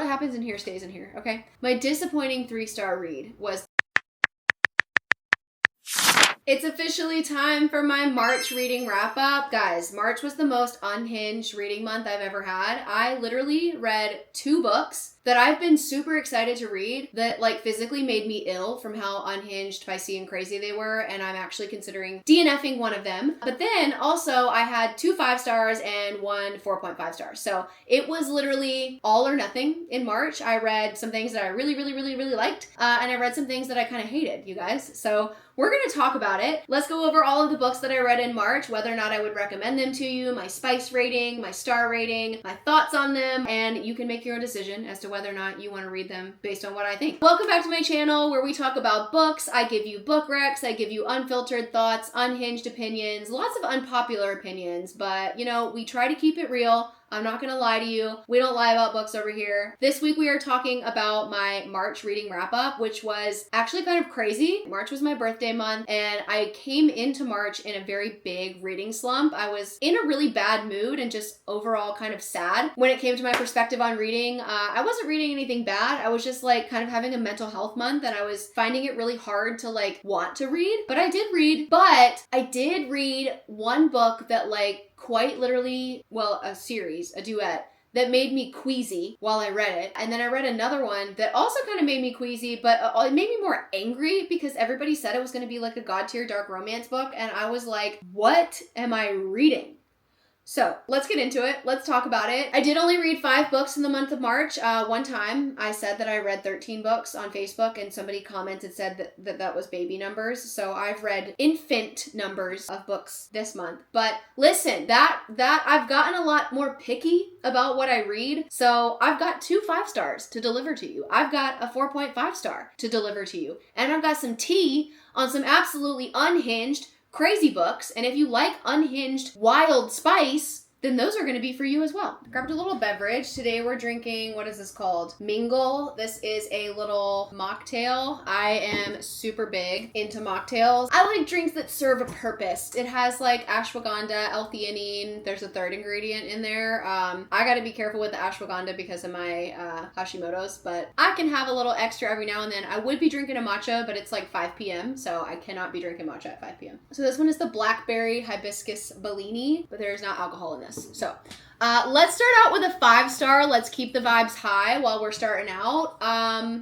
what happens in here stays in here, okay? My disappointing 3-star read was... It's officially time for my March reading wrap up. Guys, March was the most unhinged reading month I've ever had. I literally read 2 books that I've been super excited to read that like physically made me ill from how unhinged, spicy, and crazy they were, and I'm actually considering DNFing one of them. But then also I had 2 5-stars and 1 4.5 stars. So it was literally all or nothing in March. I read some things that I really liked, and I read some things that I kind of hated, you guys. So we're going to talk about it. Let's go over all of the books that I read in March, whether or not I would recommend them to you, my spice rating, my star rating, my thoughts on them, and you can make your own decision as to whether or not you want to read them based on what I think. Welcome back to my channel where we talk about books. I give you book recs, I give you unfiltered thoughts, unhinged opinions, lots of unpopular opinions, but you know, we try to keep it real. I'm not gonna lie to you. We don't lie about books over here. This week we are talking about my March reading wrap up, which was actually kind of crazy. March was my birthday month and I came into March in a very big reading slump. I was in a really bad mood and just overall kind of sad. When it came to my perspective on reading, I wasn't reading anything bad. I was just like kind of having a mental health month and I was finding it really hard to like want to read, but I did read. But I did read one book that like quite literally, well, a series, a duet, that made me queasy while I read it. And then I read another one that also kind of made me queasy, but it made me more angry because everybody said it was going to be like a god tier dark romance book. And I was like, what am I reading? So let's get into it. Let's talk about it. I did only read 5 books in the month of March. One time I said that I read 13 books on Facebook and somebody commented said that was baby numbers. So I've read infant numbers of books this month. But listen, that I've gotten a lot more picky about what I read. So I've got 2 5-stars to deliver to you. I've got a 4.5 star to deliver to you. And I've got some tea on some absolutely unhinged crazy books, and if you like unhinged wild spice, then those are going to be for you as well. Grabbed a little beverage. Today we're drinking, what is this called? Mingle. This is a little mocktail. I am super big into mocktails. I like drinks that serve a purpose. It has like ashwagandha, L-theanine. There's a third ingredient in there. I gotta be careful with the ashwagandha because of my Hashimoto's, but I can have a little extra every now and then. I would be drinking a matcha, but it's like 5 p.m., so I cannot be drinking matcha at 5 p.m. So this one is the blackberry hibiscus Bellini, but there's not alcohol in this. So let's start out with a 5-star. Let's keep the vibes high while we're starting out.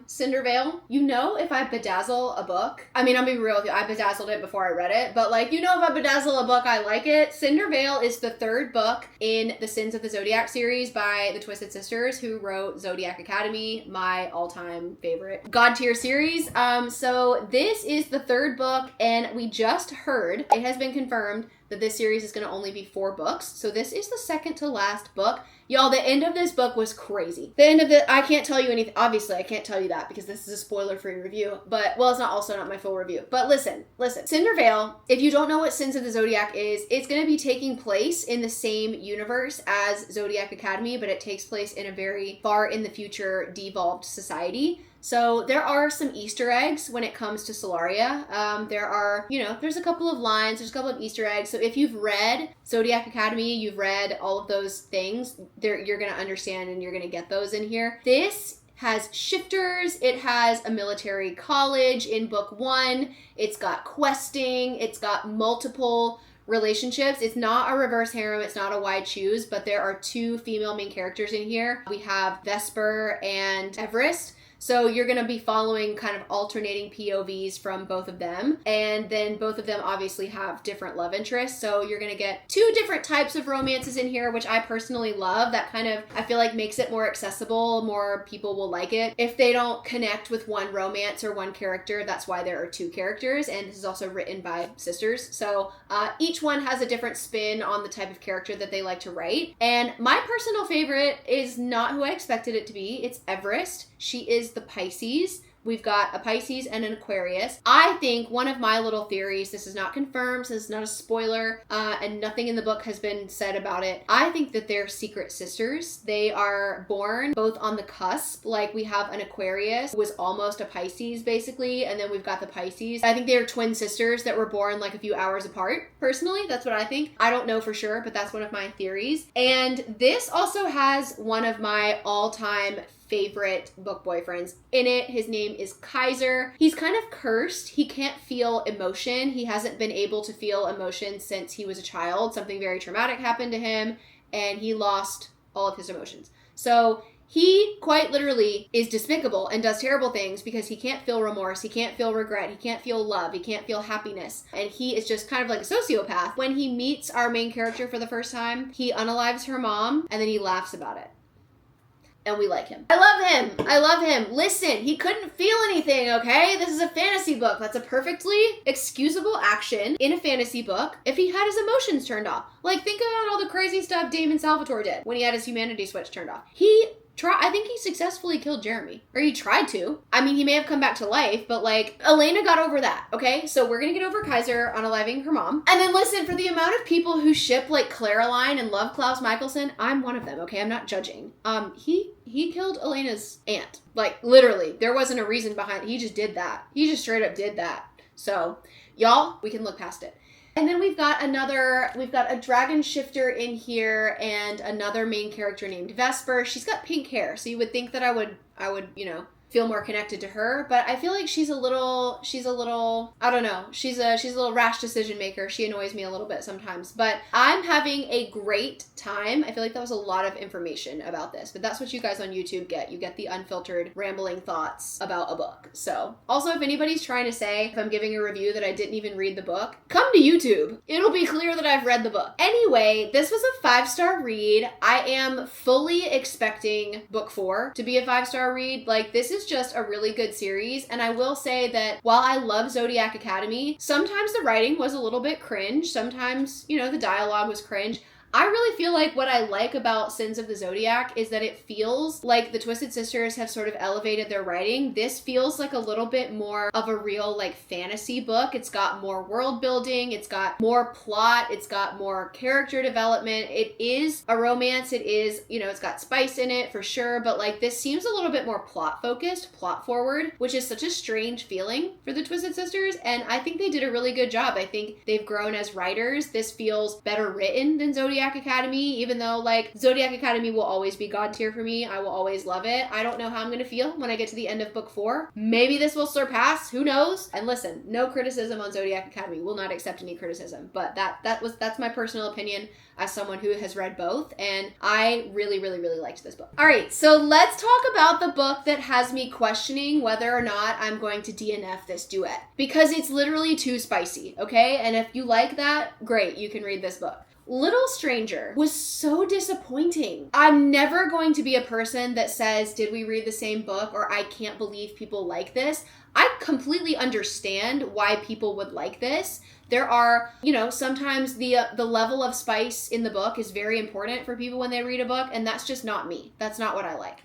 Cinder Vale. You know, if I bedazzle a book, I mean, I'll be real with you, I bedazzled it before I read it, but like, you know, if I bedazzle a book, I like it. Cinder Vale is the 3rd book in the Sins of the Zodiac series by the Twisted Sisters, who wrote Zodiac Academy, my all-time favorite god tier series. So this is the 3rd book, and we just heard, it has been confirmed that this series is going to only be 4 books. So this is the 2nd to last book. Y'all, the end of this book was crazy. The end of it, I can't tell you anything. Obviously, I can't tell you that because this is a spoiler-free review. But, well, it's not my full review. But listen. Cinder Vale, if you don't know what Sins of the Zodiac is, it's going to be taking place in the same universe as Zodiac Academy, but it takes place in a very far in the future devolved society. So there are some Easter eggs when it comes to Solaria. There are, you know, there's a couple of lines, there's a couple of Easter eggs. So if you've read Zodiac Academy, you've read all of those things, you're going to understand and you're going to get those in here. This has shifters, it has a military college in book 1, it's got questing, it's got multiple relationships. It's not a reverse harem, it's not a wide choose, but there are 2 female main characters in here. We have Vesper and Everest. So you're going to be following kind of alternating POVs from both of them. And then both of them obviously have different love interests. So you're going to get 2 different types of romances in here, which I personally love. That kind of, I feel like makes it more accessible. More people will like it. If they don't connect with one romance or one character, that's why there are 2 characters. And this is also written by sisters. So each one has a different spin on the type of character that they like to write. And my personal favorite is not who I expected it to be. It's Everest. She is the Pisces. We've got a Pisces and an Aquarius. I think one of my little theories, this is not confirmed, so this is not a spoiler, and nothing in the book has been said about it. I think that they're secret sisters. They are born both on the cusp, like we have an Aquarius who was almost a Pisces basically, and then we've got the Pisces. I think they are twin sisters that were born like a few hours apart. Personally, that's what I think. I don't know for sure, but that's one of my theories. And this also has one of my all-time favorite book boyfriends in it. His name is Kaiser. He's kind of cursed. He can't feel emotion. He hasn't been able to feel emotion since he was a child. Something very traumatic happened to him, and he lost all of his emotions. So he quite literally is despicable and does terrible things because he can't feel remorse, he can't feel regret, he can't feel love, he can't feel happiness. And he is just kind of like a sociopath. When he meets our main character for the first time, he unalives her mom and then he laughs about it. And we like him. I love him. I love him. Listen, he couldn't feel anything, okay? This is a fantasy book. That's a perfectly excusable action in a fantasy book if he had his emotions turned off. Like, think about all the crazy stuff Damon Salvatore did when he had his humanity switch turned off. I think he successfully killed Jaimee. Or he tried to. I mean, he may have come back to life, but like, Elena got over that, okay? So we're gonna get over Kaiser unaliving her mom. And then listen, for the amount of people who ship like Caroline and love Klaus Michelson, I'm one of them, okay? I'm not judging. He killed Elena's aunt. Like, literally. There wasn't a reason behind it. He just did that. He just straight up did that. So, y'all, we can look past it. And then we've got a dragon shifter in here and another main character named Vesper. She's got pink hair, so you would think that I would, feel more connected to her, but I feel like she's a little, I don't know. She's a little rash decision maker. She annoys me a little bit sometimes, but I'm having a great time. I feel like that was a lot of information about this, but that's what you guys on YouTube get. You get the unfiltered rambling thoughts about a book. So also, if anybody's trying to say, if I'm giving a review that I didn't even read the book, come to YouTube. It'll be clear that I've read the book. Anyway, this was a 5-star read. I am fully expecting book 4 to be a 5-star read. Like, this is just a really good series, and I will say that while I love Zodiac Academy, sometimes the writing was a little bit cringe. Sometimes, the dialogue was cringe. I really feel like what I like about Sins of the Zodiac is that it feels like the Twisted Sisters have sort of elevated their writing. This feels like a little bit more of a real like fantasy book. It's got more world building, it's got more plot, it's got more character development. It is a romance, it is, it's got spice in it for sure, but like this seems a little bit more plot focused, plot forward, which is such a strange feeling for the Twisted Sisters, and I think they did a really good job. I think they've grown as writers. This feels better written than Zodiac Academy, even though like Zodiac Academy will always be god tier for me. I will always love it. I don't know how I'm going to feel when I get to the end of book 4. Maybe this will surpass, who knows? And listen, no criticism on Zodiac Academy. Will not accept any criticism, but that's my personal opinion as someone who has read both, and I really, really, really liked this book. All right, so let's talk about the book that has me questioning whether or not I'm going to DNF this duet, because it's literally too spicy, okay? And if you like that, great, you can read this book. Little Stranger was so disappointing. I'm never going to be a person that says, did we read the same book, or I can't believe people like this. I completely understand why people would like this. There are, sometimes the level of spice in the book is very important for people when they read a book, and that's just not me. That's not what I like.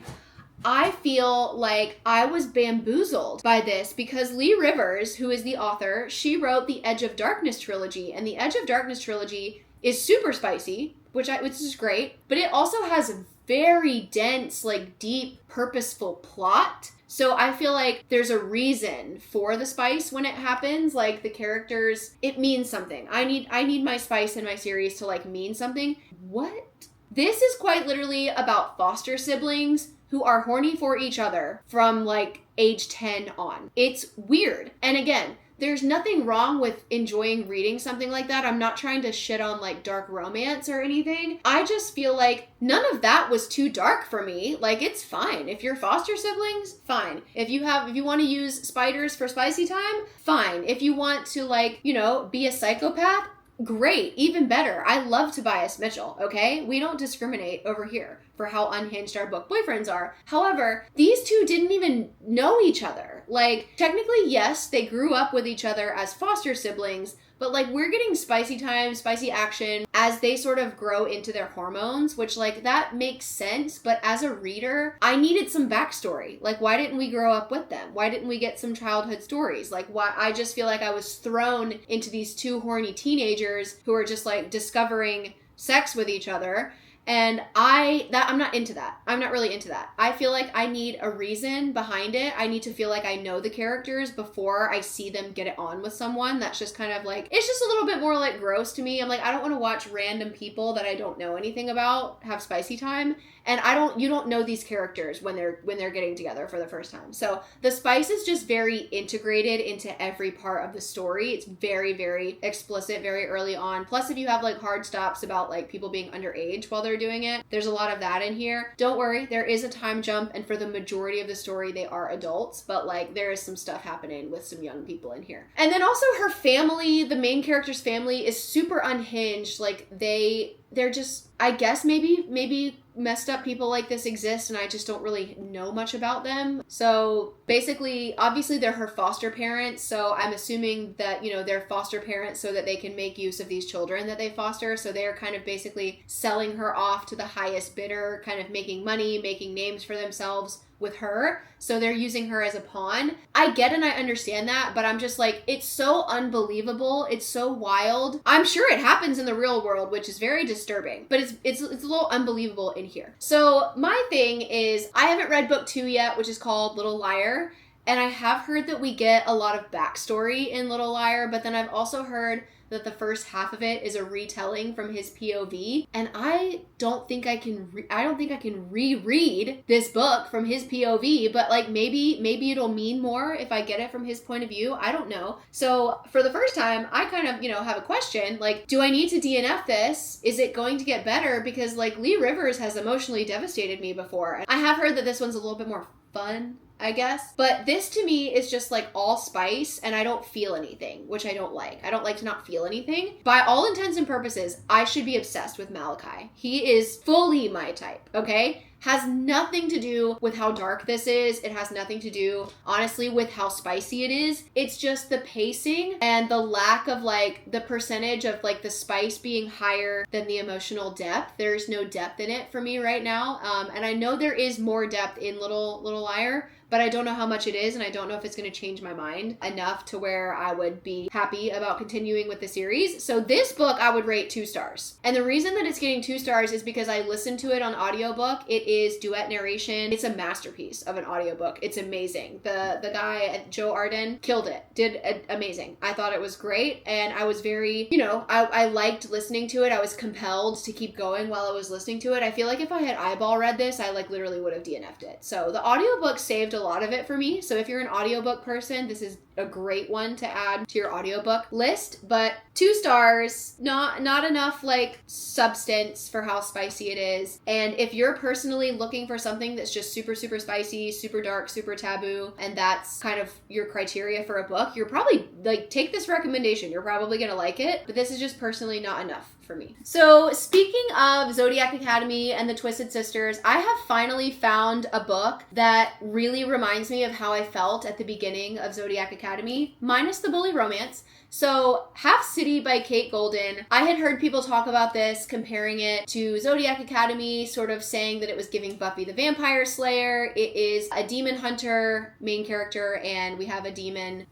I feel like I was bamboozled by this because Leigh Rivers, who is the author, she wrote the Edge of Darkness trilogy, and the Edge of Darkness trilogy is super spicy, which is great, but it also has very dense, like deep, purposeful plot. So I feel like there's a reason for the spice when it happens. Like the characters, it means something. I need my spice in my series to like mean something. What? This is quite literally about foster siblings who are horny for each other from like age 10 on. It's weird. And again, there's nothing wrong with enjoying reading something like that. I'm not trying to shit on like dark romance or anything. I just feel like none of that was too dark for me. Like, it's fine. If you're foster siblings, fine. If you want to use spiders for spicy time, fine. If you want to like, be a psychopath, great, even better. I love Tobias Mitchell, okay? We don't discriminate over here for how unhinged our book boyfriends are. However, these two didn't even know each other. Like, technically, yes, they grew up with each other as foster siblings, but like we're getting spicy time, spicy action as they sort of grow into their hormones, which like that makes sense. But as a reader, I needed some backstory. Like, why didn't we grow up with them? Why didn't we get some childhood stories? Like, why? I just feel like I was thrown into these two horny teenagers who are just like discovering sex with each other. And I'm not into that. I'm not really into that. I feel like I need a reason behind it. I need to feel like I know the characters before I see them get it on with someone. That's just kind of like, it's just a little bit more like gross to me. I'm like, I don't want to watch random people that I don't know anything about have spicy time. And you don't know these characters when they're getting together for the first time. So the spice is just very integrated into every part of the story. It's very, very explicit, very early on. Plus, if you have like hard stops about like people being underage while they're doing it, there's a lot of that in here. Don't worry, there is a time jump, and for the majority of the story, they are adults, but like there is some stuff happening with some young people in here. And then also her family, the main character's family, is super unhinged. Like they're just, I guess maybe messed up people like this exist and I just don't really know much about them. So basically, obviously they're her foster parents, so I'm assuming that, you know, they're foster parents so that they can make use of these children that they foster. So they're kind of basically selling her off to the highest bidder, kind of making money, making names for themselves with her. So they're using her as a pawn. I get and I understand that, but I'm just like, it's so unbelievable. It's so wild. I'm sure it happens in the real world, which is very disturbing, but it's a little unbelievable in here. So my thing is, I haven't read book 2 yet, which is called Little Liar. And I have heard that we get a lot of backstory in Little Liar, but then I've also heard that the first half of it is a retelling from his POV, and I don't think I can reread this book from his POV, but like maybe it'll mean more if I get it from his point of view. I don't know. So for the first time, I kind of, you know, have a question, like, do I need to DNF this? Is it going to get better? Because like Lee Rivers has emotionally devastated me before. I have heard that this one's a little bit more fun, I guess. But this to me is just like all spice and I don't feel anything, which I don't like. I don't like to not feel anything. By all intents and purposes, I should be obsessed with Malachi. He is fully my type, okay? Has nothing to do with how dark this is. It has nothing to do, honestly, with how spicy it is. It's just the pacing and the lack of like the percentage of like the spice being higher than the emotional depth. There's no depth in it for me right now. And I know there is more depth in Little Liar, but I don't know how much it is, and I don't know if it's going to change my mind enough to where I would be happy about continuing with the series. So this book I would rate 2 stars. And the reason that it's getting 2 stars is because I listened to it on audiobook. It is duet narration. It's a masterpiece of an audiobook. It's amazing. The guy, Joe Arden, killed it. Did amazing. I thought it was great, and I was very, you know, I liked listening to it. I was compelled to keep going while I was listening to it. I feel like if I had eyeball read this, I like literally would have DNF'd it. So the audiobook saved a lot of it for me. So if you're an audiobook person, this is a great one to add to your audiobook list. But 2 stars, not enough like substance for how spicy it is. And if you're personally looking for something that's just super, super spicy, super dark, super taboo, and that's kind of your criteria for a book, you're probably like, take this recommendation. You're probably gonna like it, but this is just personally not enough for me. So speaking of Zodiac Academy and the Twisted Sisters, I have finally found a book that really reminds me of how I felt at the beginning of Zodiac Academy, minus the bully romance. So Half City by Kate Golden. I had heard people talk about this, comparing it to Zodiac Academy, sort of saying that it was giving Buffy the Vampire Slayer. It is a demon hunter main character, and we have a demon.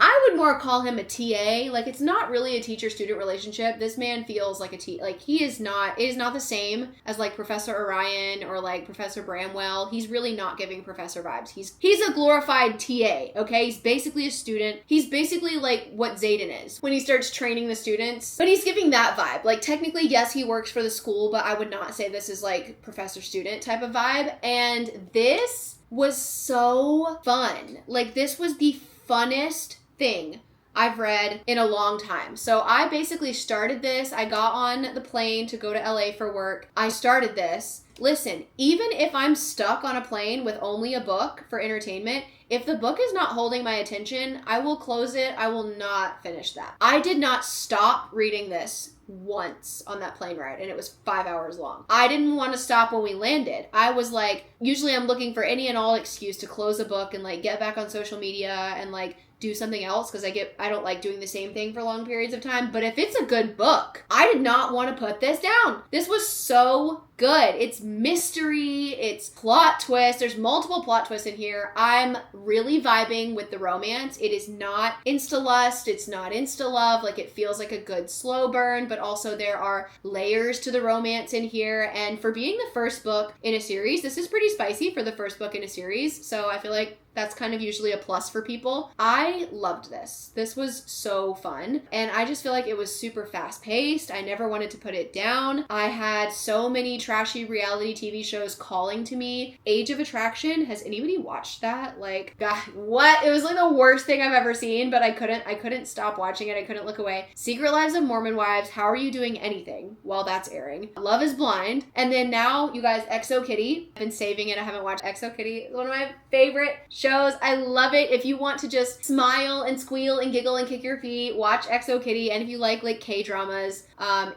I would more call him a TA. Like, it's not really a teacher-student relationship. This man feels like he is not, it is not the same as like Professor Orion or like Professor Bramwell. He's really not giving professor vibes. He's a glorified TA, okay? He's basically a student. He's basically like what Xaden is when he starts training the students. But he's giving that vibe. Like, technically, yes, he works for the school, but I would not say this is like professor-student type of vibe. And this was so fun. Like, this was the funnest thing I've read in a long time. So I basically started this. I got on the plane to go to LA for work. I started this. Listen, even if I'm stuck on a plane with only a book for entertainment, if the book is not holding my attention, I will close it. I will not finish that. I did not stop reading this once on that plane ride, and it was 5 hours long. I didn't want to stop when we landed. I was like, usually I'm looking for any and all excuse to close a book and like get back on social media and like do something else, because I don't like doing the same thing for long periods of time. But if it's a good book, I did not want to put this down. This was so good. It's mystery, it's plot twist. There's multiple plot twists in here. I'm really vibing with the romance. It is not insta-lust, it's not insta-love. Like, it feels like a good slow burn, but also there are layers to the romance in here. And for being the first book in a series, this is pretty spicy for the first book in a series. So I feel like that's kind of usually a plus for people. I loved this. This was so fun. And I just feel like it was super fast paced. I never wanted to put it down. I had so many trashy reality TV shows calling to me. Age of Attraction, has anybody watched that? Like, God, what? It was like the worst thing I've ever seen, but I couldn't stop watching it. I couldn't look away. Secret Lives of Mormon Wives, How Are You Doing Anything while that's airing? Love is Blind. And then now, you guys, XO Kitty. I've been saving it. I haven't watched XO Kitty. It's one of my favorite shows. I love it. If you want to just smile and squeal and giggle and kick your feet, watch XO Kitty. And if you like K-dramas,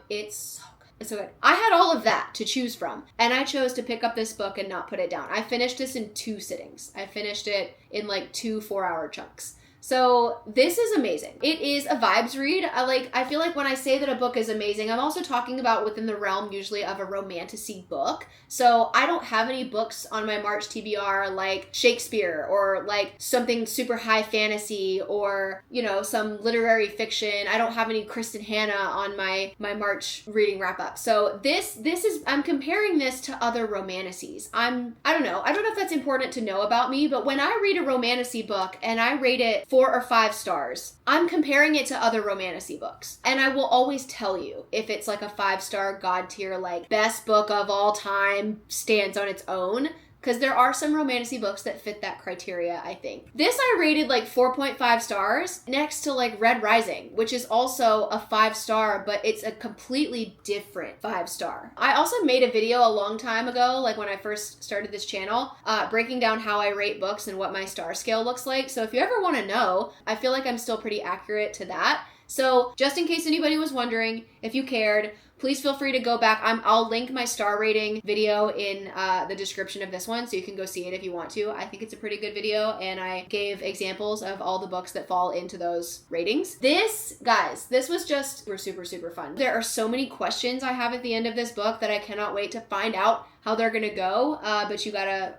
it's so good. It's so good. I had all of that to choose from, and I chose to pick up this book and not put it down. I finished this in 2 sittings. I finished it in like 2 4-hour chunks. So this is amazing. It is a vibes read. I feel like when I say that a book is amazing, I'm also talking about within the realm usually of a romantasy book. So I don't have any books on my March TBR like Shakespeare or like something super high fantasy or, you know, some literary fiction. I don't have any Kristen Hanna on my March reading wrap up. So this is, I'm comparing this to other romantasies. I don't know if that's important to know about me, but when I read a romantasy book and I rate it 4 or 5 stars, I'm comparing it to other romantasy books. And I will always tell you if it's like a 5-star god tier, like best book of all time, stands on its own. Because there are some romantasy books that fit that criteria, I think. This I rated like 4.5 stars next to like Red Rising, which is also a 5-star, but it's a completely different 5-star. I also made a video a long time ago, like when I first started this channel, breaking down how I rate books and what my star scale looks like. So if you ever want to know, I feel like I'm still pretty accurate to that. So just in case anybody was wondering, if you cared, please feel free to go back. I'll link my star rating video in the description of this one, so you can go see it if you want to. I think it's a pretty good video, and I gave examples of all the books that fall into those ratings. This, guys, this was just super, super fun. There are so many questions I have at the end of this book that I cannot wait to find out how they're gonna go, but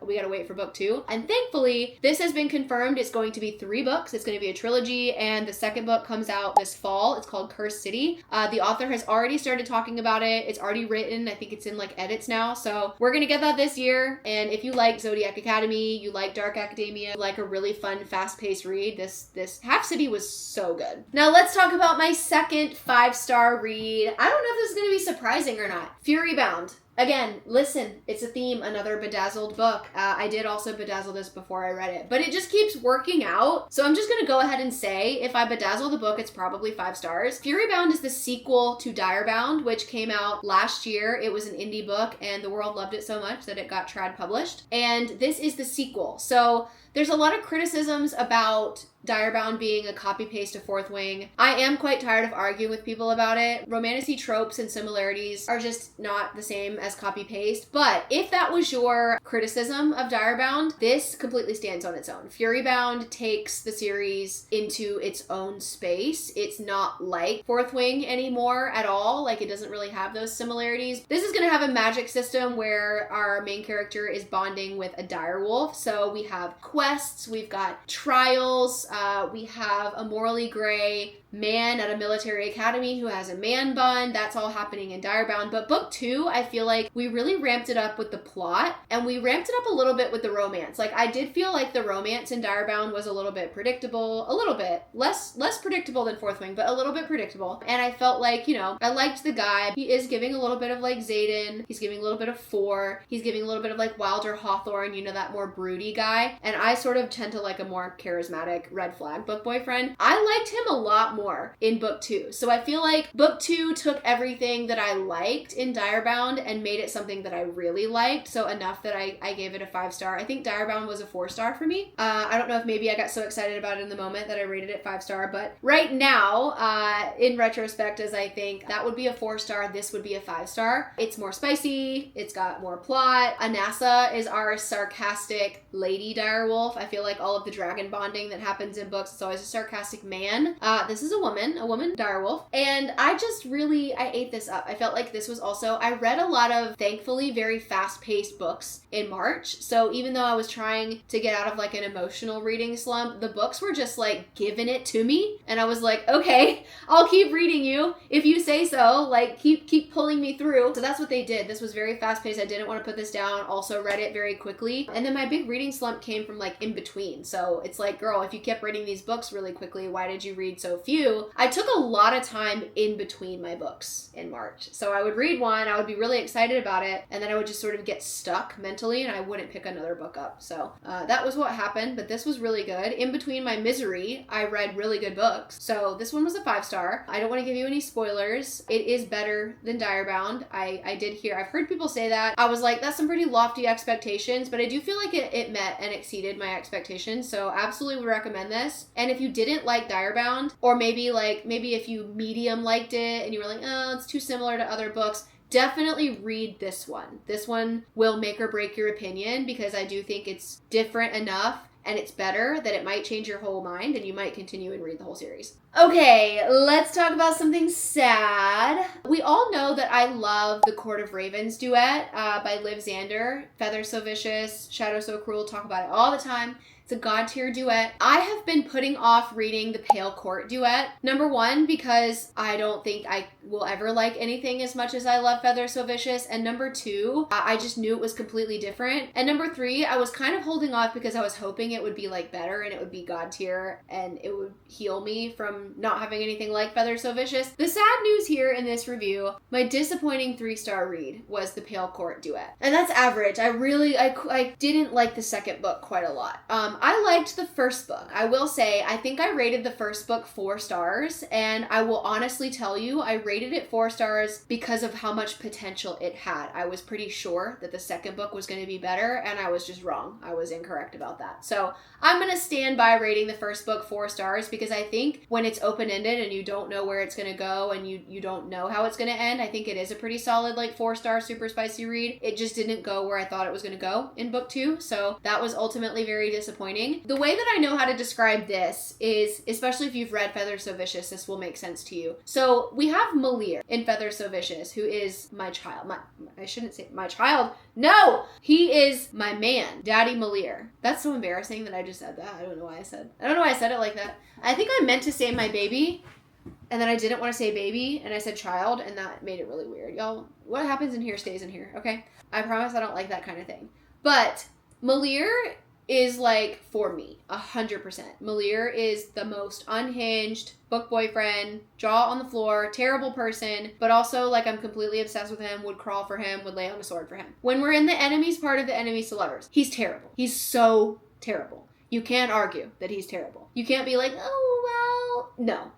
we gotta wait for book 2. And thankfully, this has been confirmed. It's going to be 3 books. It's gonna be a trilogy, and the second book comes out this fall. It's called Cursed City. The author has already started talking about it. It's already written. I think it's in like edits now. So we're gonna get that this year. And if you like Zodiac Academy, you like Dark Academia, you like a really fun, fast-paced read, this Half City was so good. Now let's talk about my second 5-star read. I don't know if this is gonna be surprising or not. Fury Bound. Again, listen, it's a theme, another bedazzled book. I did also bedazzle this before I read it, but it just keeps working out. So I'm just gonna go ahead and say, if I bedazzle the book, it's probably 5 stars. Fury Bound is the sequel to Dire Bound, which came out last year. It was an indie book, and the world loved it so much that it got trad published. And this is the sequel. So there's a lot of criticisms about Dire Bound being a copy-paste of Fourth Wing. I am quite tired of arguing with people about it. Romantasy tropes and similarities are just not the same as copy-paste. But if that was your criticism of Dire Bound, this completely stands on its own. Fury Bound takes the series into its own space. It's not like Fourth Wing anymore at all. Like, it doesn't really have those similarities. This is going to have a magic system where our main character is bonding with a direwolf. So we have quests, we've got trials, we have a morally gray man at a military academy who has a man bun. That's all happening in Dire Bound. But book 2, I feel like we really ramped it up with the plot, and we ramped it up a little bit with the romance. Like, I did feel like the romance in Dire Bound was a little bit predictable, a little bit less predictable than Fourth Wing, but a little bit predictable. And I felt like, you know, I liked the guy. He is giving a little bit of like Xaden. He's giving a little bit of Four. He's giving a little bit of like Wilder Hawthorne, you know, that more broody guy. And I sort of tend to like a more charismatic red flag book boyfriend. I liked him a lot more in book 2. So I feel like book 2 took everything that I liked in Dire Bound and made it something that I really liked. So enough that I gave it a 5-star. I think Dire Bound was a 4-star for me. I don't know if maybe I got so excited about it in the moment that I rated it 5-star, but right now, in retrospect, as I think that would be a 4-star, this would be a 5-star. It's more spicy. It's got more plot. Anassa is our sarcastic lady direwolf. I feel like all of the dragon bonding that happens in books, it's always a sarcastic man. This is is a woman direwolf. And I ate this up. I felt like this was also, I read a lot of, thankfully, very fast-paced books in March. So even though I was trying to get out of like an emotional reading slump, the books were just like giving it to me. And I was like, okay, I'll keep reading you if you say so. Like keep pulling me through. So that's what they did. This was very fast-paced. I didn't want to put this down. Also read it very quickly. And then my big reading slump came from like in between. So it's like, girl, if you kept reading these books really quickly, why did you read so few? I took a lot of time in between my books in March. So I would read one, I would be really excited about it, and then I would just sort of get stuck mentally and I wouldn't pick another book up. So that was what happened, but this was really good. In between my misery, I read really good books. So this one was a 5-star. I don't want to give you any spoilers. It is better than Direbound. I've heard people say that. I was like, that's some pretty lofty expectations, but I do feel like it met and exceeded my expectations. So absolutely would recommend this. And if you didn't like Direbound, or maybe if you medium liked it and you were like, oh, it's too similar to other books, definitely read this one. This one will make or break your opinion, because I do think it's different enough and it's better that it might change your whole mind and you might continue and read the whole series. Okay, let's talk about something sad. We all know that I love the Court of Ravens duet by Liv Zander. Feather So Vicious, Shadow So Cruel, talk about it all the time. It's a god tier duet. I have been putting off reading the Pale Court duet. Number one, because I don't think I will ever like anything as much as I love Feather So Vicious. And number two, I just knew it was completely different. And number three, I was kind of holding off because I was hoping it would be like better and it would be god tier and it would heal me from not having anything like Feather So Vicious. The sad news here in this review, my disappointing 3-star read was the Pale Court duet. And that's average. I didn't like the second book quite a lot. I liked the first book. I will say, I think I rated the first book 4 stars, and I will honestly tell you, I rated it 4 stars because of how much potential it had. I was pretty sure that the second book was going to be better, and I was just wrong. I was incorrect about that. So I'm going to stand by rating the first book 4 stars, because I think when it's open-ended and you don't know where it's going to go and you don't know how it's going to end, I think it is a pretty solid like 4-star super spicy read. It just didn't go where I thought it was going to go in book 2, so that was ultimately very disappointing. The way that I know how to describe this is, especially if you've read Feather So Vicious, this will make sense to you. So we have Malir in Feather So Vicious, who is my child. I shouldn't say my child. No! He is my man, Daddy Malir. That's so embarrassing that I just said that. I don't know why I said it like that. I think I meant to say my baby, and then I didn't want to say baby, and I said child, and that made it really weird. Y'all, what happens in here stays in here, okay? I promise I don't like that kind of thing. But Malir is like, for me, 100%. Malir is the most unhinged book boyfriend, jaw on the floor, terrible person, but also like I'm completely obsessed with him, would crawl for him, would lay on a sword for him. When we're in the enemies part of the enemies to lovers, he's terrible. He's so terrible. You can't argue that he's terrible. You can't be like, oh, well, no.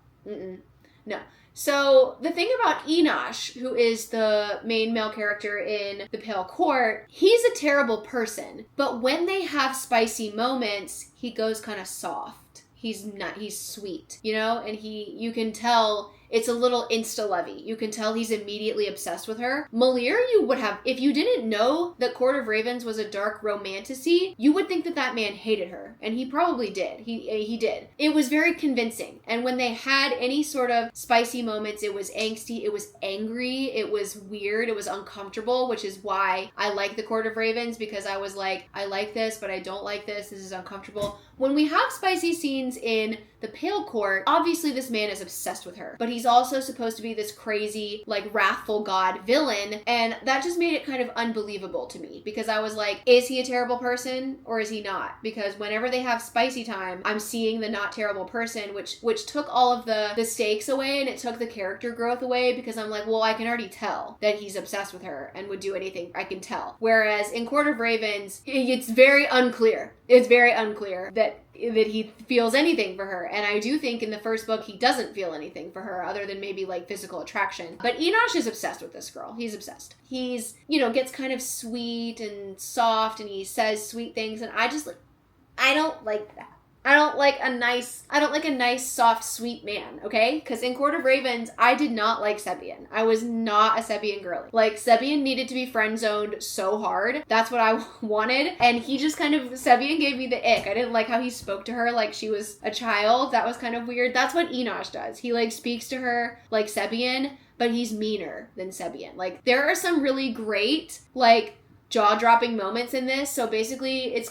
No. So the thing about Enosh, who is the main male character in The Pale Court, he's a terrible person. But when they have spicy moments, he goes kind of soft. He's sweet, you know? And you can tell it's a little insta-lovey. You can tell he's immediately obsessed with her. Malir, you would have, if you didn't know that Court of Ravens was a dark romantasy, you would think that man hated her. And he probably did. He did. It was very convincing. And when they had any sort of spicy moments, it was angsty, it was angry, it was weird, it was uncomfortable, which is why I like the Court of Ravens, because I was like, I like this, but I don't like this. This is uncomfortable. When we have spicy scenes in The Pale Court, obviously this man is obsessed with her, but he's also supposed to be this crazy, like, wrathful god villain, and that just made it kind of unbelievable to me, because I was like, is he a terrible person or is he not? Because whenever they have spicy time, I'm seeing the not terrible person, which took all of the stakes away, and it took the character growth away, because I'm like, well, I can already tell that he's obsessed with her and would do anything. I can tell. Whereas in Court of Ravens, it's very unclear. It's very unclear that he feels anything for her. And I do think in the first book, he doesn't feel anything for her other than maybe like physical attraction. But Enosh is obsessed with this girl. He's obsessed. He's, gets kind of sweet and soft and he says sweet things. And I don't like that. I don't like a nice, soft, sweet man, okay? Because in Court of Ravens, I did not like Sebian. I was not a Sebian girly. Like, Sebian needed to be friend-zoned so hard. That's what I wanted. And he just Sebian gave me the ick. I didn't like how he spoke to her like she was a child. That was kind of weird. That's what Enosh does. He, like, speaks to her like Sebian, but he's meaner than Sebian. Like, there are some really great, like, jaw-dropping moments in this. So basically, it's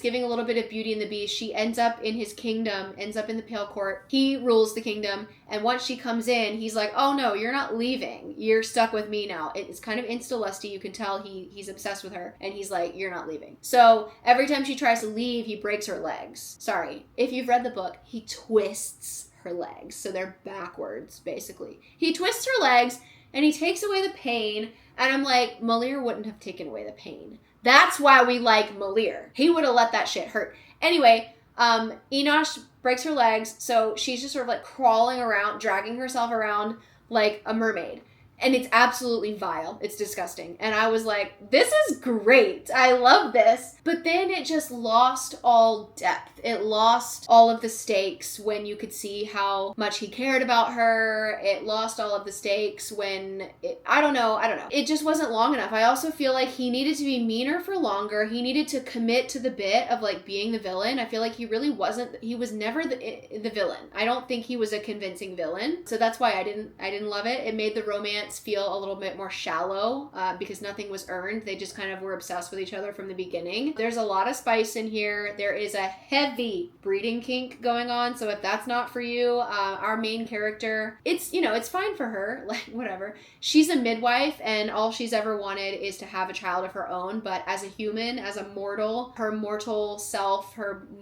giving a little bit of Beauty and the Beast. She ends up in his kingdom, ends up in the Pale Court. He rules the kingdom, and once she comes in, he's like, oh no, you're not leaving. You're stuck with me now. It's kind of insta-lusty. You can tell he's obsessed with her, and he's like, you're not leaving. So every time she tries to leave, he breaks her legs. Sorry. If you've read the book, he twists her legs. So they're backwards, basically. He twists her legs, and he takes away the pain. And I'm like, Malir wouldn't have taken away the pain. That's why we like Malir. He would have let that shit hurt. Anyway, Enosh breaks her legs, so she's just sort of like crawling around, dragging herself around like a mermaid. And it's absolutely vile. It's disgusting. And I was like, this is great. I love this. But then it just lost all depth. It lost all of the stakes when you could see how much he cared about her. It lost all of the stakes when I don't know. It just wasn't long enough. I also feel like he needed to be meaner for longer. He needed to commit to the bit of like being the villain. I feel like he really wasn't. He was never the villain. I don't think he was a convincing villain. So that's why I didn't love it. It made the romance feel a little bit more shallow because nothing was earned. They just kind of were obsessed with each other from the beginning. There's a lot of spice in here. There is a heavy breeding kink going on. So if that's not for you, our main character, it's fine for her. Like, whatever. She's a midwife and all she's ever wanted is to have a child of her own. But as a human, as a mortal, her mortal self,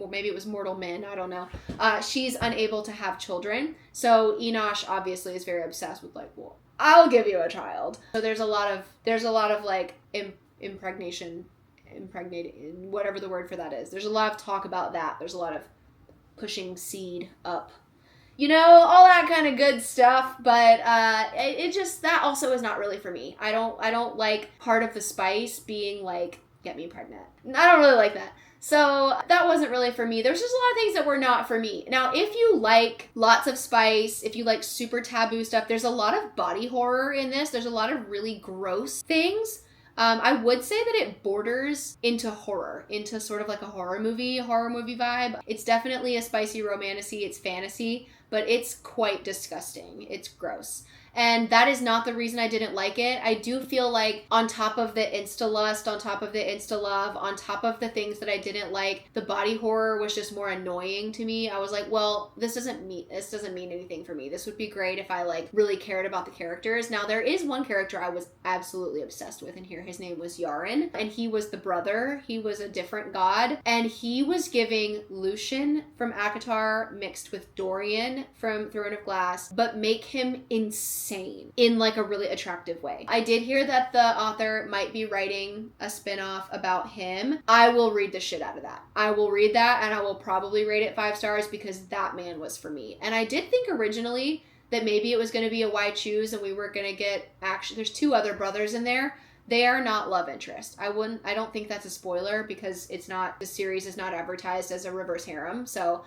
maybe it was mortal men, I don't know. She's unable to have children. So Enosh obviously is very obsessed with like, well, I'll give you a child. So there's a lot of like impregnating, whatever the word for that is. There's a lot of talk about that. There's a lot of pushing seed up. All that kind of good stuff, but it just, that also is not really for me. I don't like part of the spice being like, get me pregnant. I don't really like that. So that wasn't really for me. There's just a lot of things that were not for me. Now, if you like lots of spice, if you like super taboo stuff, there's a lot of body horror in this. There's a lot of really gross things. I would say that it borders into horror, into sort of like a horror movie vibe. It's definitely a spicy romantasy. It's fantasy, but it's quite disgusting. It's gross. And that is not the reason I didn't like it. I do feel like on top of the insta-lust, on top of the insta-love, on top of the things that I didn't like, the body horror was just more annoying to me. I was like, well, this doesn't mean anything for me. This would be great if I like really cared about the characters. Now, there is one character I was absolutely obsessed with in here. His name was Yaren, and he was the brother. He was a different god, and he was giving Lucian from ACOTAR mixed with Dorian from Throne of Glass, but make him insane in like a really attractive way. I did hear that the author might be writing a spin-off about him. I will read the shit out of that. I will read that and I will probably rate it 5 stars because that man was for me. And I did think originally that maybe it was going to be a why choose and we were going to get actually, there's 2 other brothers in there. They are not love interest. I don't think that's a spoiler because the series is not advertised as a reverse harem. So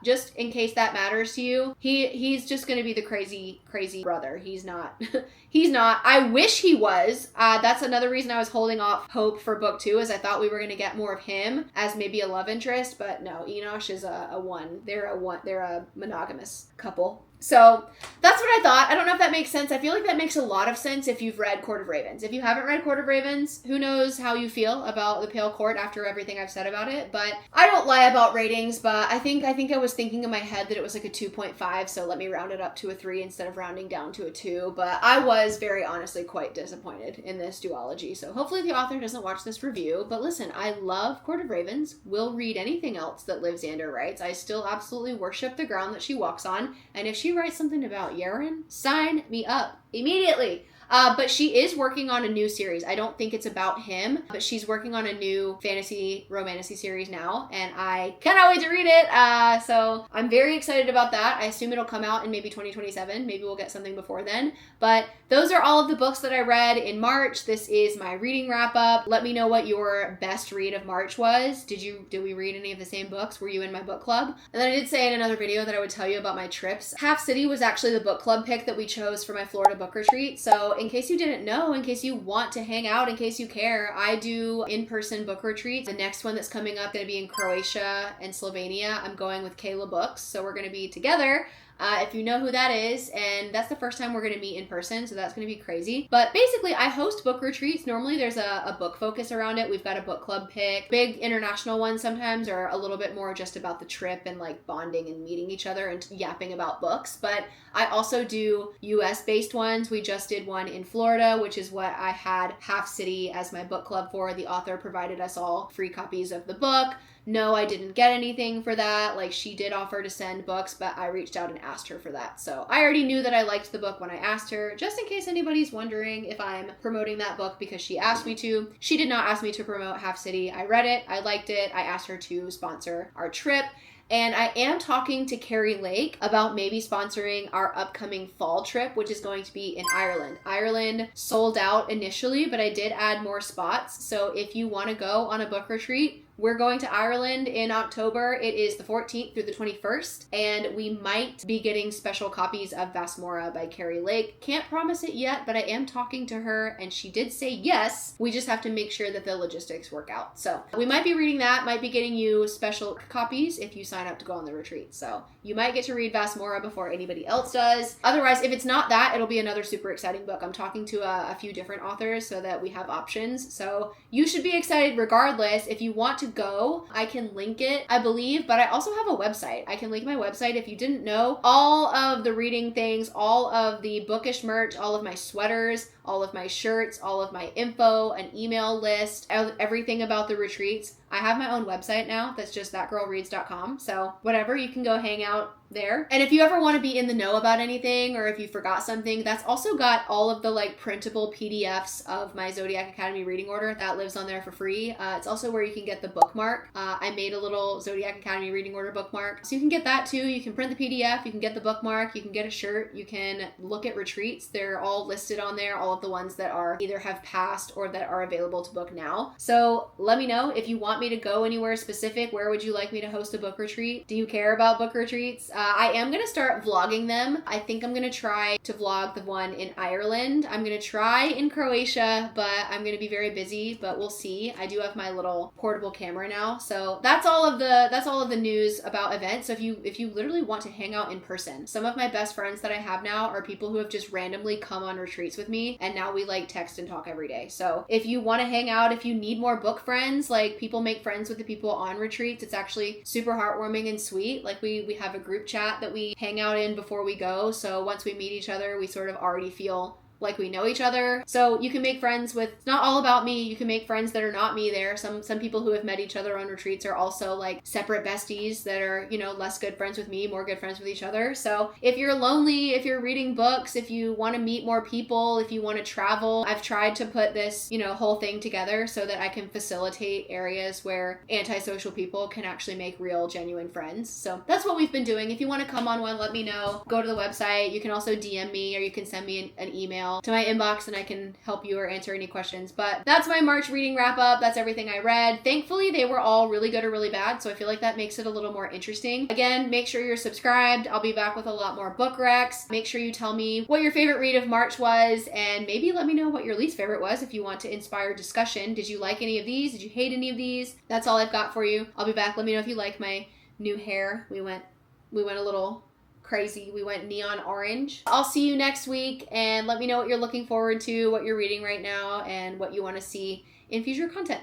just in case that matters to you, he's just going to be the crazy brother. He's not. I wish he was. That's another reason I was holding off hope for book 2 is I thought we were going to get more of him as maybe a love interest, but no, Enosh is a one. They're a monogamous couple. So that's what I thought. I don't know if that makes sense. I feel like that makes a lot of sense if you've read Court of Ravens. If you haven't read Court of Ravens, who knows how you feel about the Pale Court after everything I've said about it. But I don't lie about ratings, but I think I was thinking in my head that it was like a 2.5, so let me round it up to a 3 instead of rounding down to a 2. But I was very honestly quite disappointed in this duology. So hopefully the author doesn't watch this review. But listen, I love Court of Ravens. Will read anything else that Liv Zander writes. I still absolutely worship the ground that she walks on. And if she writes something about Yaren, sign me up immediately. But she is working on a new series. I don't think it's about him, but she's working on a new fantasy romantasy series now, and I cannot wait to read it. So I'm very excited about that. I assume it'll come out in maybe 2027. Maybe we'll get something before then. But those are all of the books that I read in March. This is my reading wrap up. Let me know what your best read of March was. Did we read any of the same books? Were you in my book club? And then I did say in another video that I would tell you about my trips. Half City was actually the book club pick that we chose for my Florida book retreat. So in case you didn't know, in case you want to hang out, in case you care, I do in-person book retreats. The next one that's coming up going to be in Croatia and Slovenia. I'm going with Kayla Books, so we're going to be together. If you know who that is, and that's the first time we're going to meet in person, so that's going to be crazy. But basically, I host book retreats. Normally, there's a book focus around it. We've got a book club pick. Big international ones sometimes are a little bit more just about the trip and like bonding and meeting each other and yapping about books. But I also do US-based ones. We just did one in Florida, which is what I had Half City as my book club for. The author provided us all free copies of the book. No, I didn't get anything for that. Like, she did offer to send books, but I reached out and asked her for that. So I already knew that I liked the book when I asked her, just in case anybody's wondering if I'm promoting that book because she asked me to. She did not ask me to promote Half City. I read it. I liked it. I asked her to sponsor our trip. And I am talking to Carrie Lake about maybe sponsoring our upcoming fall trip, which is going to be in Ireland. Ireland sold out initially, but I did add more spots. So if you want to go on a book retreat, we're going to Ireland in October. It is the 14th through the 21st, and we might be getting special copies of Vasmora by Carrie Lake. Can't promise it yet, but I am talking to her, and she did say yes. We just have to make sure that the logistics work out. So we might be reading that, might be getting you special copies if you sign up to go on the retreat. So you might get to read Vasmora before anybody else does. Otherwise, if it's not that, it'll be another super exciting book. I'm talking to a few different authors so that we have options. So you should be excited regardless. If you want to go, I can link it, I believe, but I also have a website. I can link my website if you didn't know. All of the reading things, all of the bookish merch, all of my sweaters, all of my shirts, all of my info, an email list, everything about the retreats. I have my own website now that's just thatgirlreads.com. So whatever, you can go hang out there. And if you ever want to be in the know about anything, or if you forgot something, that's also got all of the like printable PDFs of my Zodiac Academy reading order that lives on there for free. It's also where you can get the bookmark. I made a little Zodiac Academy reading order bookmark. So you can get that too. You can print the PDF, you can get the bookmark, you can get a shirt, you can look at retreats. They're all listed on there, all of the ones that are either have passed or that are available to book now. So let me know if you want me to go anywhere specific. Where would you like me to host a book retreat? Do you care about book retreats? I am going to start vlogging them. I think I'm going to try to vlog the one in Ireland. I'm going to try in Croatia, but I'm going to be very busy, but we'll see. I do have my little portable camera now. So that's all of the news about events. So if you literally want to hang out in person, some of my best friends that I have now are people who have just randomly come on retreats with me, and now we like text and talk every day. So if you want to hang out, if you need more book friends, like people make friends with the people on retreats, it's actually super heartwarming and sweet. Like we have a group chat that we hang out in before we go. So once we meet each other, we sort of already feel like we know each other. So you can make friends with, it's not all about me. You can make friends that are not me there. Some people who have met each other on retreats are also like separate besties that are, you know, less good friends with me, more good friends with each other. So if you're lonely, if you're reading books, if you want to meet more people, if you want to travel, I've tried to put this, you know, whole thing together so that I can facilitate areas where antisocial people can actually make real, genuine friends. So that's what we've been doing. If you want to come on one, let me know. Go to the website. You can also DM me, or you can send me an email to my inbox and I can help you or answer any questions. But that's my March reading wrap up. That's everything I read. Thankfully, they were all really good or really bad, so I feel like that makes it a little more interesting. Again, make sure you're subscribed. I'll be back with a lot more book recs. Make sure you tell me what your favorite read of March was, and maybe let me know what your least favorite was if you want to inspire discussion. Did you like any of these? Did you hate any of these? That's all I've got for you. I'll be back. Let me know if you like my new hair. We went a little crazy. We went neon orange. I'll see you next week, and let me know what you're looking forward to, what you're reading right now, and what you want to see in future content.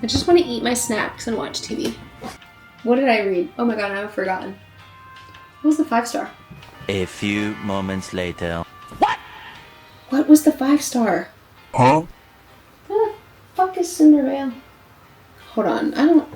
I just want to eat my snacks and watch TV. What did I read? Oh my god, I've forgotten. What was the 5-star? A few moments later. What was the 5-star? Huh? What the fuck is Cinder Vale? Hold on, I don't...